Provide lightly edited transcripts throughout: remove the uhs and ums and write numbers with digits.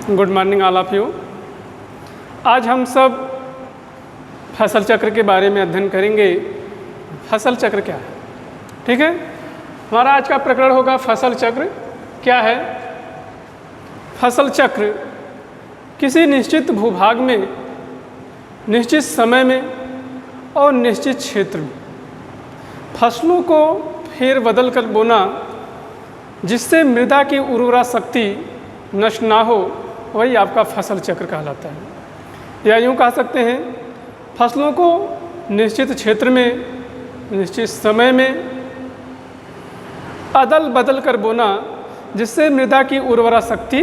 Good morning all of you. आज हम सब फसल चक्र के बारे में अध्ययन करेंगे। फसल चक्र क्या है? ठीक है, हमारा आज का प्रकरण होगा फसल चक्र क्या है। फसल चक्र किसी निश्चित भूभाग में, निश्चित समय में और निश्चित क्षेत्र में फसलों को फेर बदल कर बोना, जिससे मृदा की उर्वरा शक्ति नष्ट ना हो, वही आपका फसल चक्र कहलाता है। या यूँ कह सकते हैं, फसलों को निश्चित क्षेत्र में, निश्चित समय में अदल बदल कर बोना, जिससे मृदा की उर्वरा शक्ति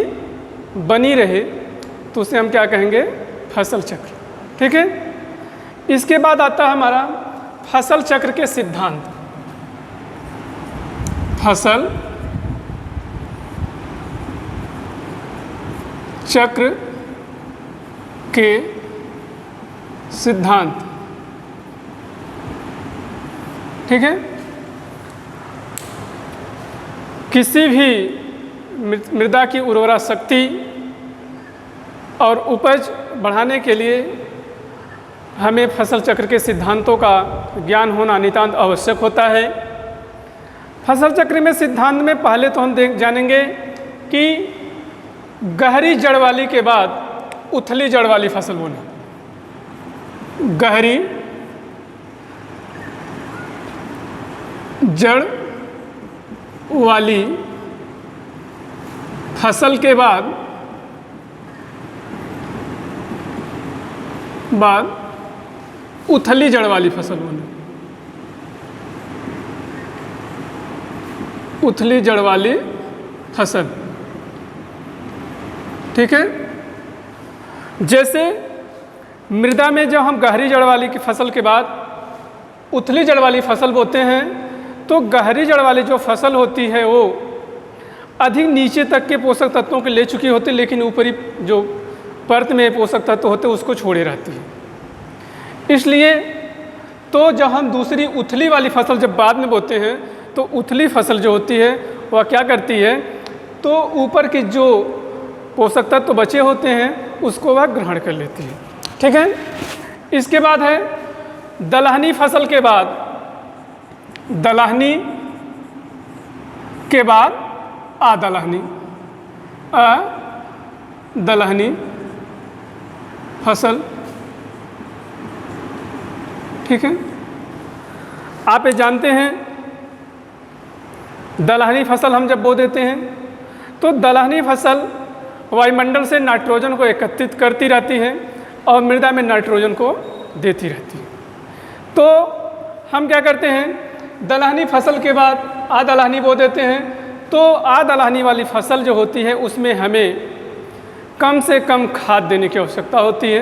बनी रहे, तो उसे हम क्या कहेंगे? फसल चक्र। ठीक है, इसके बाद आता है हमारा फसल चक्र के सिद्धांत। फसल चक्र के सिद्धांत। ठीक है, किसी भी मृदा की उर्वरा शक्ति और उपज बढ़ाने के लिए हमें फसल चक्र के सिद्धांतों का ज्ञान होना नितांत आवश्यक होता है। फसल चक्र में सिद्धांत में पहले तो हम जानेंगे कि गहरी जड़ वाली के बाद उथली जड़ वाली फसल बोनी। गहरी जड़ वाली फसल के बाद उथली जड़ वाली फसल बोनी। उथली जड़ वाली फसल। ठीक है, जैसे मृदा में जब हम गहरी जड़ वाली की फसल के बाद उथली जड़ वाली फसल बोते हैं, तो गहरी जड़ वाली जो फसल होती है वो अधिक नीचे तक के पोषक तत्वों को ले चुकी होती है, लेकिन ऊपरी जो परत में पोषक तत्व होते हैं उसको छोड़े रहती है। इसलिए तो जब हम दूसरी उथली वाली फसल जब बाद में बोते हैं, तो उथली फसल जो होती है वह क्या करती है, तो ऊपर की जो पोषक तत्व बचे होते हैं उसको वह ग्रहण कर लेती है। ठीक है, इसके बाद है दलहनी फसल के बाद, दलहनी के बाद अदलहनी। अदलहनी फसल। ठीक है, आप ये जानते हैं, दलहनी फसल हम जब बो देते हैं तो दलहनी फसल वायुमंडल से नाइट्रोजन को एकत्रित करती रहती है और मृदा में नाइट्रोजन को देती रहती है। तो हम क्या करते हैं, दलहनी फसल के बाद अदलहनी बो देते हैं, तो अदलहनी वाली फसल जो होती है उसमें हमें कम से कम खाद देने की आवश्यकता होती है,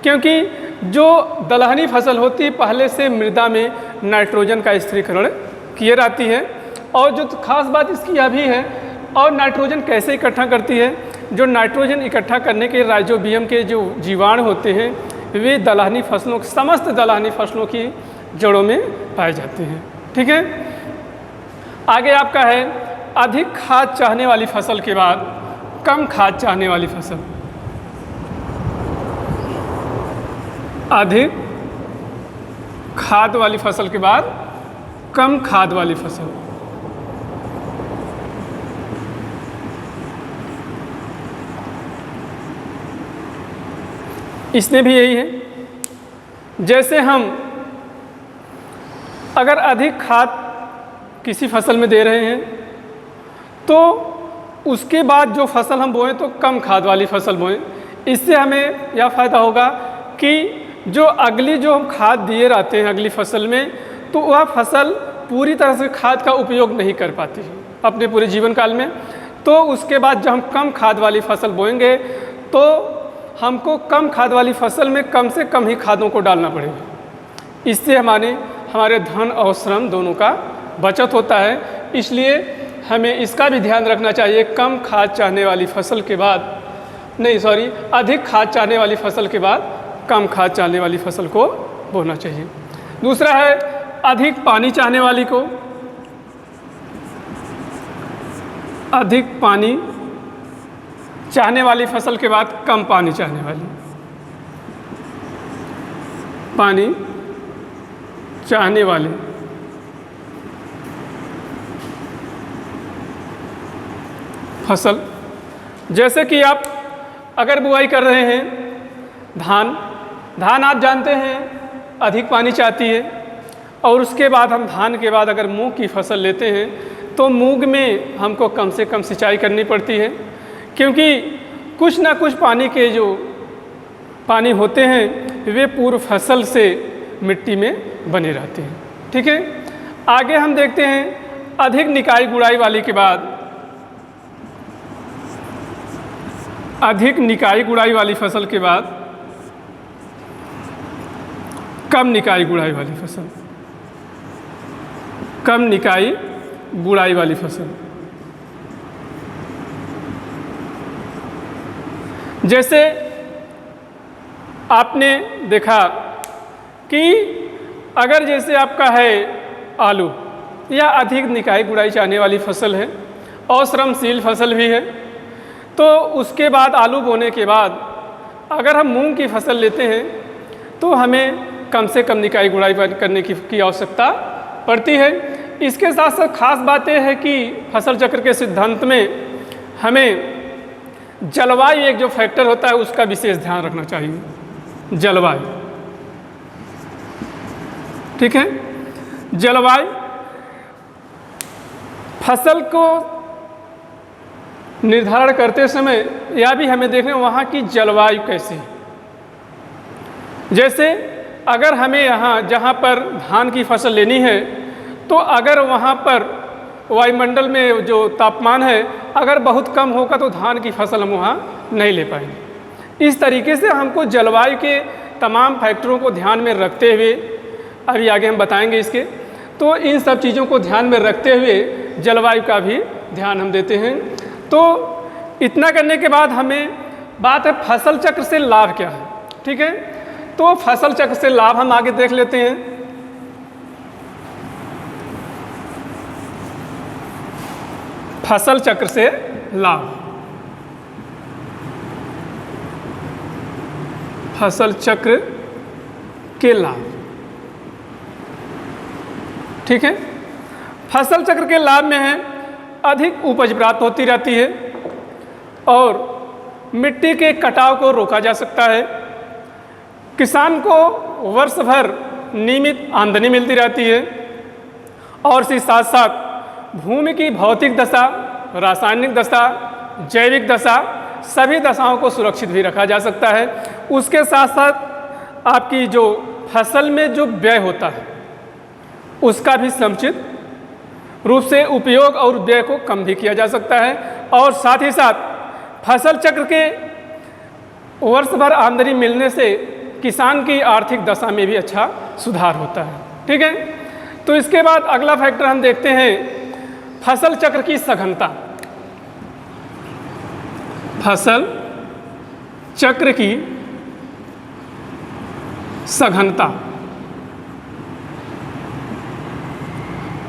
क्योंकि जो दलहनी फसल होती है पहले से मृदा में नाइट्रोजन का स्थिरीकरण किए रहती है। और जो खास बात इसकी यह भी है, और नाइट्रोजन कैसे इकट्ठा करती है, जो नाइट्रोजन इकट्ठा करने के राइजोबियम के जो जीवाणु होते हैं वे दलहनी फसलों, समस्त दलहनी फसलों की जड़ों में पाए जाते हैं। ठीक है, आगे आपका है अधिक खाद चाहने वाली फसल के बाद कम खाद चाहने वाली फसल। अधिक खाद वाली फसल के बाद कम खाद वाली फसल। इसमें भी यही है, जैसे हम अगर अधिक खाद किसी फसल में दे रहे हैं तो उसके बाद जो फसल हम बोएं तो कम खाद वाली फसल बोएं। इससे हमें यह फ़ायदा होगा कि जो अगली जो हम खाद दिए रहते हैं अगली फसल में, तो वह फसल पूरी तरह से खाद का उपयोग नहीं कर पाती है अपने पूरे जीवन काल में। तो उसके बाद जब हम कम खाद वाली फसल बोएंगे तो हमको कम खाद वाली फसल में कम से कम ही खादों को डालना पड़ेगा। इससे हमारे धन और श्रम दोनों का बचत होता है। इसलिए हमें इसका भी ध्यान रखना चाहिए, कम खाद चाहने वाली फसल के बाद अधिक खाद चाहने वाली फसल के बाद कम खाद चाहने वाली फसल को बोना चाहिए। दूसरा है अधिक पानी चाहने वाली को अधिक पानी चाहने वाली फसल के बाद कम पानी चाहने वाली, पानी चाहने वाली फसल। जैसे कि आप अगर बुआई कर रहे हैं धान आप जानते हैं अधिक पानी चाहती है, और उसके बाद हम धान के बाद अगर मूंग की फसल लेते हैं तो मूंग में हमको कम से कम सिंचाई करनी पड़ती है, क्योंकि कुछ ना कुछ पानी के जो पानी होते हैं वे पूर्व फसल से मिट्टी में बने रहते हैं। ठीक है, आगे हम देखते हैं अधिक निकाई गुड़ाई वाली के बाद अधिक निकाई गुड़ाई वाली फसल के बाद कम निकाई गुड़ाई वाली फसल, कम निकाई गुड़ाई वाली फसल। जैसे आपने देखा कि अगर जैसे आपका है आलू, या अधिक निकाई गुड़ाई चाहने वाली फसल है और श्रमशील फसल भी है, तो उसके बाद आलू बोने के बाद अगर हम मूंग की फसल लेते हैं तो हमें कम से कम निकाई गुड़ाई करने की आवश्यकता पड़ती है। इसके साथ साथ खास बात यह है कि फसल चक्र के सिद्धांत में हमें जलवायु एक जो फैक्टर होता है उसका विशेष ध्यान रखना चाहिए। जलवायु, ठीक है, जलवायु फसल को निर्धारण करते समय यह भी हमें देखना वहाँ की जलवायु कैसी है। जैसे अगर हमें यहाँ जहाँ पर धान की फसल लेनी है तो अगर वहाँ पर वायुमंडल में जो तापमान है अगर बहुत कम होगा तो धान की फसल हम वहाँ नहीं ले पाएंगे। इस तरीके से हमको जलवायु के तमाम फैक्टरों को ध्यान में रखते हुए, अभी आगे हम बताएंगे इसके, तो इन सब चीज़ों को ध्यान में रखते हुए जलवायु का भी ध्यान हम देते हैं। तो इतना करने के बाद हमें बात है फसल चक्र से लाभ क्या है। ठीक है, तो फसल चक्र से लाभ हम आगे देख लेते हैं। फसल चक्र से लाभ, फसल चक्र के लाभ। ठीक है, फसल चक्र के लाभ में है अधिक उपज प्राप्त होती रहती है और मिट्टी के कटाव को रोका जा सकता है। किसान को वर्ष भर नियमित आमदनी मिलती रहती है और इसके साथ साथ भूमि की भौतिक दशा, रासायनिक दशा, जैविक दशा, सभी दशाओं को सुरक्षित भी रखा जा सकता है। उसके साथ साथ आपकी जो फसल में जो व्यय होता है उसका भी समुचित रूप से उपयोग और व्यय को कम भी किया जा सकता है, और साथ ही साथ फसल चक्र के वर्ष भर आमदनी मिलने से किसान की आर्थिक दशा में भी अच्छा सुधार होता है। ठीक है, तो इसके बाद अगला फैक्टर हम देखते हैं फसल चक्र की सघनता। फसल चक्र की सघनता,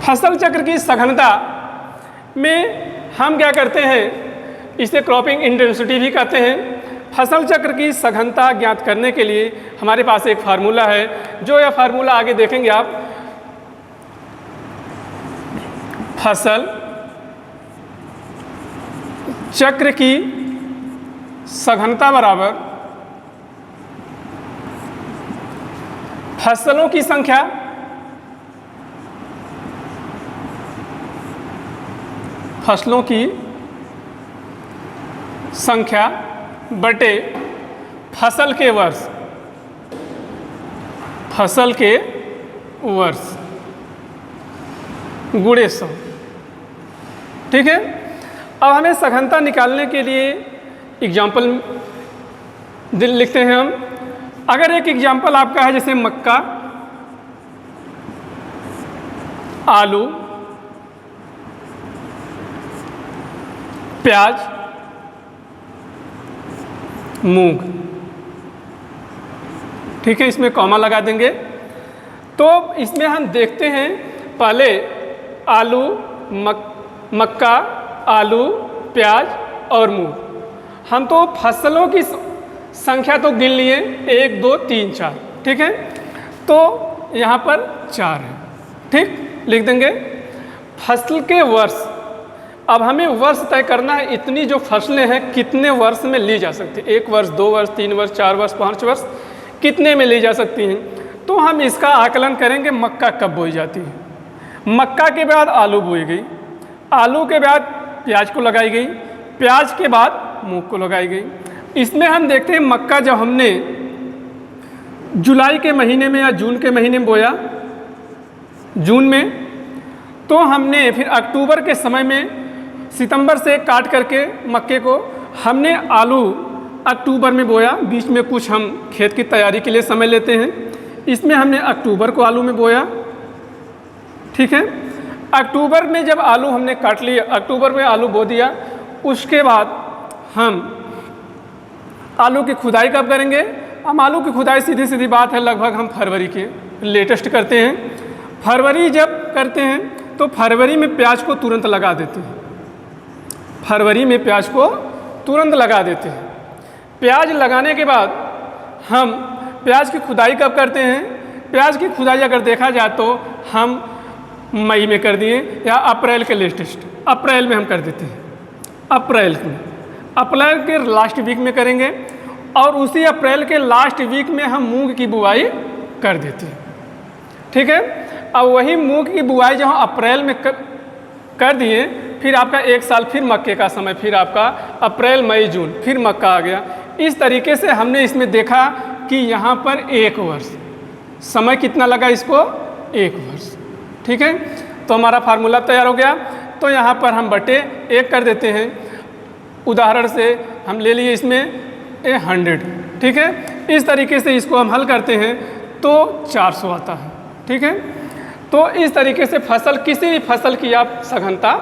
फसल चक्र की सघनता में हम क्या करते हैं, इसे क्रॉपिंग इंटेंसिटी भी कहते हैं। फसल चक्र की सघनता ज्ञात करने के लिए हमारे पास एक फार्मूला है, जो यह फार्मूला आगे देखेंगे आप। फसल चक्र की सघनता बराबर फसलों की संख्या बटे फसल के वर्ष, फसल के वर्ष गुणे 100। ठीक है, अब हमें सघनता निकालने के लिए एग्जाम्पल लिखते हैं हम। अगर एक एग्जाम्पल आपका है जैसे मक्का, आलू, प्याज, मूंग। ठीक है, इसमें कॉमा लगा देंगे। तो इसमें हम देखते हैं पहले आलू, मक्का, आलू, प्याज और मूंग। हम तो फसलों की संख्या तो गिन लिए 1 2 3 4, ठीक है। तो यहाँ पर 4 है, ठीक, लिख देंगे। फसल के वर्ष, अब हमें वर्ष तय करना है, इतनी जो फसलें हैं कितने वर्ष में ली जा सकती है, 1 वर्ष 2 वर्ष 3 वर्ष 4 वर्ष 5 वर्ष कितने में ली जा सकती हैं। तो हम इसका आकलन करेंगे मक्का कब बोई जाती है। मक्का के बाद आलू बोई गई, आलू के बाद प्याज को लगाई गई, प्याज के बाद मूंग को लगाई गई। इसमें हम देखते हैं मक्का जब हमने जुलाई के महीने में या जून के महीने में बोया, जून में, तो हमने फिर अक्टूबर के समय में सितंबर से काट करके मक्के को हमने आलू अक्टूबर में बोया। बीच में कुछ हम खेत की तैयारी के लिए समय लेते हैं, इसमें हमने अक्टूबर को आलू में बोया, ठीक है। अक्टूबर में जब आलू हमने काट लिया, अक्टूबर में आलू बो दिया, उसके बाद हम आलू की खुदाई कब करेंगे। हम आलू की खुदाई सीधी सीधी बात है लगभग हम फरवरी के लेटेस्ट करते हैं। फरवरी जब करते हैं तो फरवरी में प्याज को तुरंत लगा देते हैं, फरवरी में प्याज को तुरंत लगा देते हैं। प्याज लगाने के बाद हम प्याज की खुदाई कब करते हैं। प्याज की खुदाई अगर देखा जाए तो हम मई में कर दिए या अप्रैल के लेटेस्ट, अप्रैल में हम कर देते हैं, अप्रैल के लास्ट वीक में करेंगे। और उसी अप्रैल के लास्ट वीक में हम मूंग की बुआई कर देते हैं, ठीक है। अब वही मूंग की बुआई जहाँ अप्रैल में कर दिए, फिर आपका 1 साल फिर मक्के का समय, फिर आपका अप्रैल मई जून, फिर मक्का आ गया। इस तरीके से हमने इसमें देखा कि यहाँ पर 1 वर्ष समय कितना लगा इसको, 1 वर्ष, ठीक है। तो हमारा फार्मूला तैयार हो गया। तो यहाँ पर हम बटे 1 कर देते हैं। उदाहरण से हम ले लिए इसमें 100, ठीक है। इस तरीके से इसको हम हल करते हैं तो 400 आता है, ठीक है। तो इस तरीके से फसल, किसी भी फसल की आप सघनता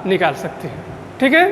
निकाल सकते हैं, ठीक है।